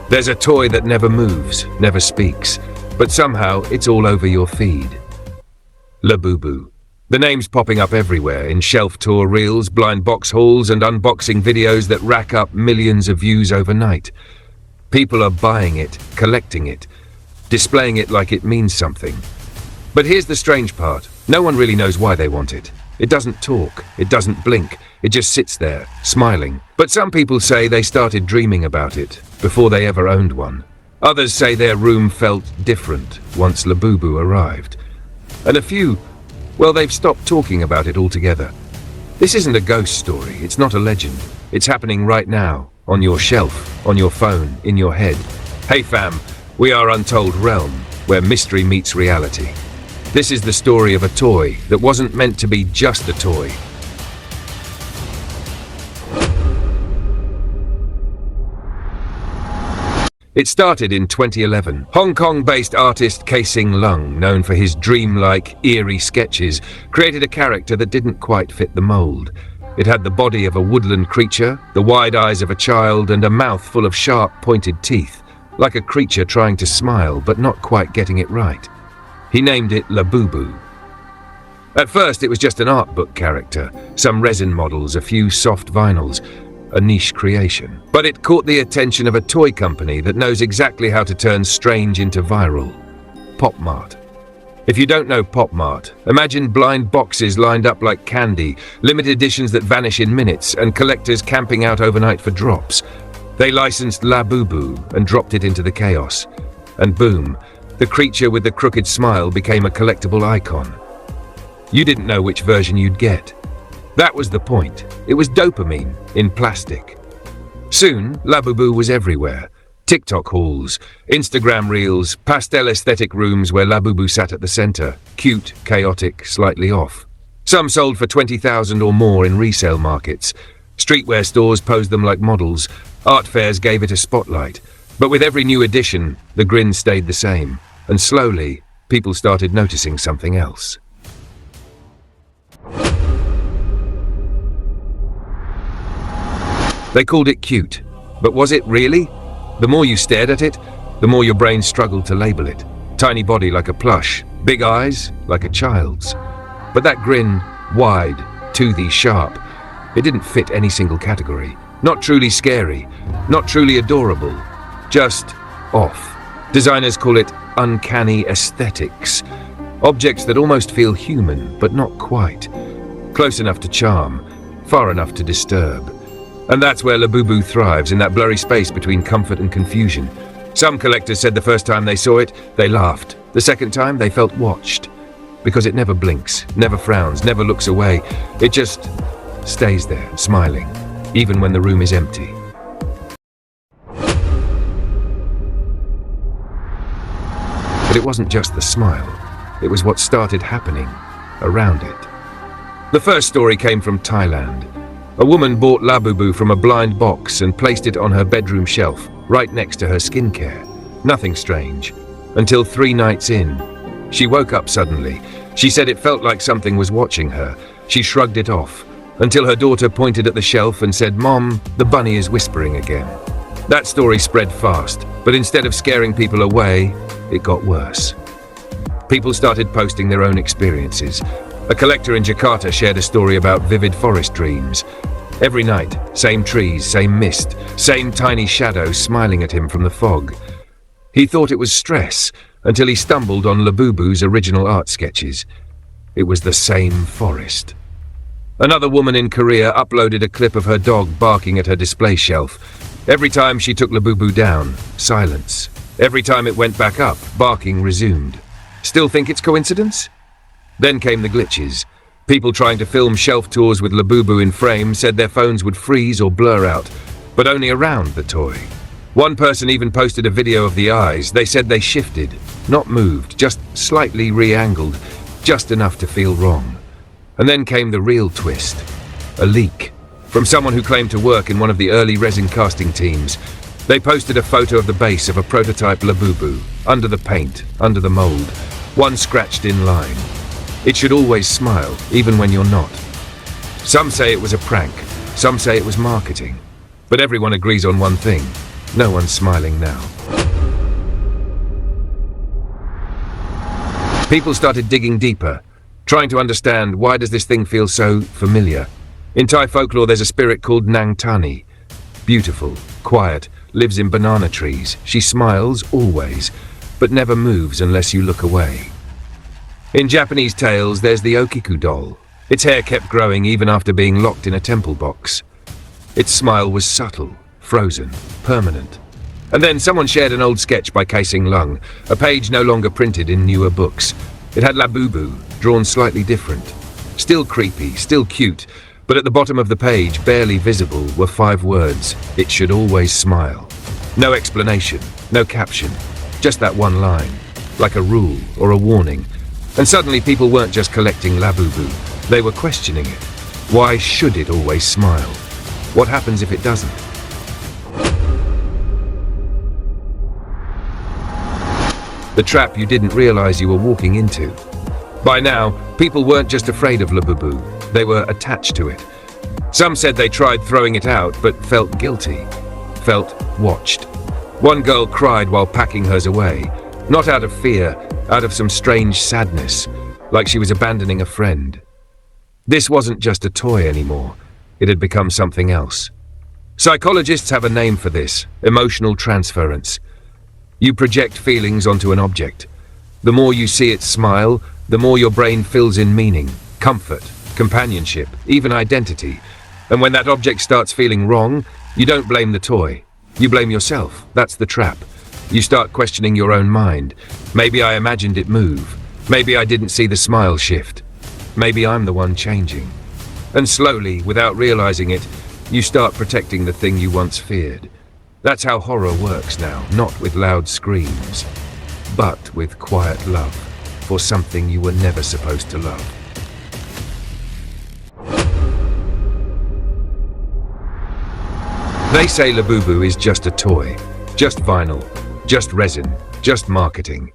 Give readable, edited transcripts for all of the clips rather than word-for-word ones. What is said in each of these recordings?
There's a toy that never moves, never speaks, but somehow it's all over your feed. Labubu. The name's popping up everywhere, in shelf tour reels, blind box hauls, and unboxing videos that rack up millions of views overnight. People are buying it, collecting it, displaying it like it means something. But here's the strange part. No one really knows why they want it. It doesn't talk, it doesn't blink, it just sits there, smiling. But some people say they started dreaming about it before they ever owned one. Others say their room felt different once Labubu arrived. And a few, well, they've stopped talking about it altogether. This isn't a ghost story, it's not a legend. It's happening right now, on your shelf, on your phone, in your head. Hey fam, we are UntoldRealm, where mystery meets reality. This is the story of a toy that wasn't meant to be just a toy. It started in 2011. Hong Kong-based artist Casing Lung, known for his dreamlike, eerie sketches, created a character that didn't quite fit the mold. It had the body of a woodland creature, the wide eyes of a child, and a mouth full of sharp, pointed teeth, like a creature trying to smile but not quite getting it right. He named it Labubu. At first, it was just an art book character, some resin models, a few soft vinyls, a niche creation. But it caught the attention of a toy company that knows exactly how to turn strange into viral. Pop Mart. If you don't know Pop Mart, imagine blind boxes lined up like candy, limited editions that vanish in minutes, and collectors camping out overnight for drops. They licensed Labubu and dropped it into the chaos. And boom, the creature with the crooked smile became a collectible icon. You didn't know which version you'd get. That was the point. It was dopamine in plastic. Soon, Labubu was everywhere. TikTok hauls, Instagram reels, pastel aesthetic rooms where Labubu sat at the center. Cute, chaotic, slightly off. Some sold for 20,000 or more in resale markets. Streetwear stores posed them like models. Art fairs gave it a spotlight. But with every new edition, the grin stayed the same. And slowly, people started noticing something else. They called it cute, but was it really? The more you stared at it, the more your brain struggled to label it. Tiny body like a plush, big eyes like a child's. But that grin, wide, toothy, sharp, it didn't fit any single category. Not truly scary, not truly adorable, just off. Designers call it uncanny aesthetics. Objects that almost feel human, but not quite. Close enough to charm, far enough to disturb. And that's where Labubu thrives, in that blurry space between comfort and confusion. Some collectors said the first time they saw it, they laughed. The second time, they felt watched. Because it never blinks, never frowns, never looks away. It just stays there, smiling, even when the room is empty. But it wasn't just the smile. It was what started happening around it. The first story came from Thailand. A woman bought Labubu from a blind box and placed it on her bedroom shelf, right next to her skincare. Nothing strange. Until 3 nights in, she woke up suddenly. She said it felt like something was watching her. She shrugged it off, until her daughter pointed at the shelf and said, "Mom, the bunny is whispering again." That story spread fast, but instead of scaring people away, it got worse. People started posting their own experiences. A collector in Jakarta shared a story about vivid forest dreams. Every night, same trees, same mist, same tiny shadows smiling at him from the fog. He thought it was stress until he stumbled on Labubu's original art sketches. It was the same forest. Another woman in Korea uploaded a clip of her dog barking at her display shelf. Every time she took Labubu down, silence. Every time it went back up, barking resumed. Still think it's coincidence? Then came the glitches. People trying to film shelf tours with Labubu in frame said their phones would freeze or blur out, but only around the toy. One person even posted a video of the eyes. They said they shifted, not moved, just slightly re-angled, just enough to feel wrong. And then came the real twist. A leak. From someone who claimed to work in one of the early resin casting teams. They posted a photo of the base of a prototype Labubu, under the paint, under the mold, one scratched in line. It should always smile, even when you're not. Some say it was a prank, some say it was marketing. But everyone agrees on one thing. No one's smiling now. People started digging deeper, trying to understand, why does this thing feel so familiar? In Thai folklore, there's a spirit called Nang Tani. Beautiful, quiet, lives in banana trees. She smiles always, but never moves unless you look away. In Japanese tales, there's the Okiku doll. Its hair kept growing even after being locked in a temple box. Its smile was subtle, frozen, permanent. And then someone shared an old sketch by Kaising Lung, a page no longer printed in newer books. It had Labubu, drawn slightly different. Still creepy, still cute, but at the bottom of the page, barely visible, were 5 words: "It should always smile." No explanation, no caption, just that one line, like a rule or a warning. And suddenly people weren't just collecting Labubu, they were questioning it. Why should it always smile? What happens if it doesn't? The trap you didn't realize you were walking into. By now, people weren't just afraid of Labubu, they were attached to it. Some said they tried throwing it out, but felt guilty, felt watched. One girl cried while packing hers away, not out of fear, out of some strange sadness, like she was abandoning a friend. This wasn't just a toy anymore, it had become something else. Psychologists have a name for this: emotional transference. You project feelings onto an object. The more you see it smile, the more your brain fills in meaning, comfort, companionship, even identity. And when that object starts feeling wrong, you don't blame the toy. You blame yourself. That's the trap. You start questioning your own mind. Maybe I imagined it move. Maybe I didn't see the smile shift. Maybe I'm the one changing. And slowly, without realizing it, you start protecting the thing you once feared. That's how horror works now, not with loud screams, but with quiet love for something you were never supposed to love. They say Labubu is just a toy, just vinyl, just resin, just marketing.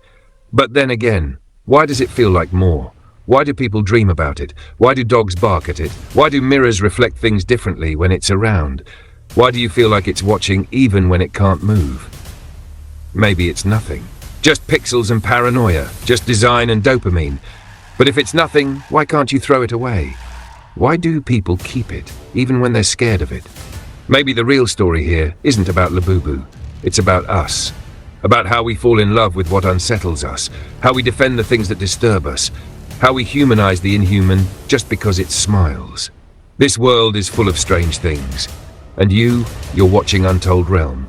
But then again, why does it feel like more? Why do people dream about it? Why do dogs bark at it? Why do mirrors reflect things differently when it's around? Why do you feel like it's watching even when it can't move? Maybe it's nothing. Just pixels and paranoia, just design and dopamine. But if it's nothing, why can't you throw it away? Why do people keep it, even when they're scared of it? Maybe the real story here isn't about Labubu. It's about us. About how we fall in love with what unsettles us, how we defend the things that disturb us, how we humanize the inhuman just because it smiles. This world is full of strange things. And you're watching Untold Realm.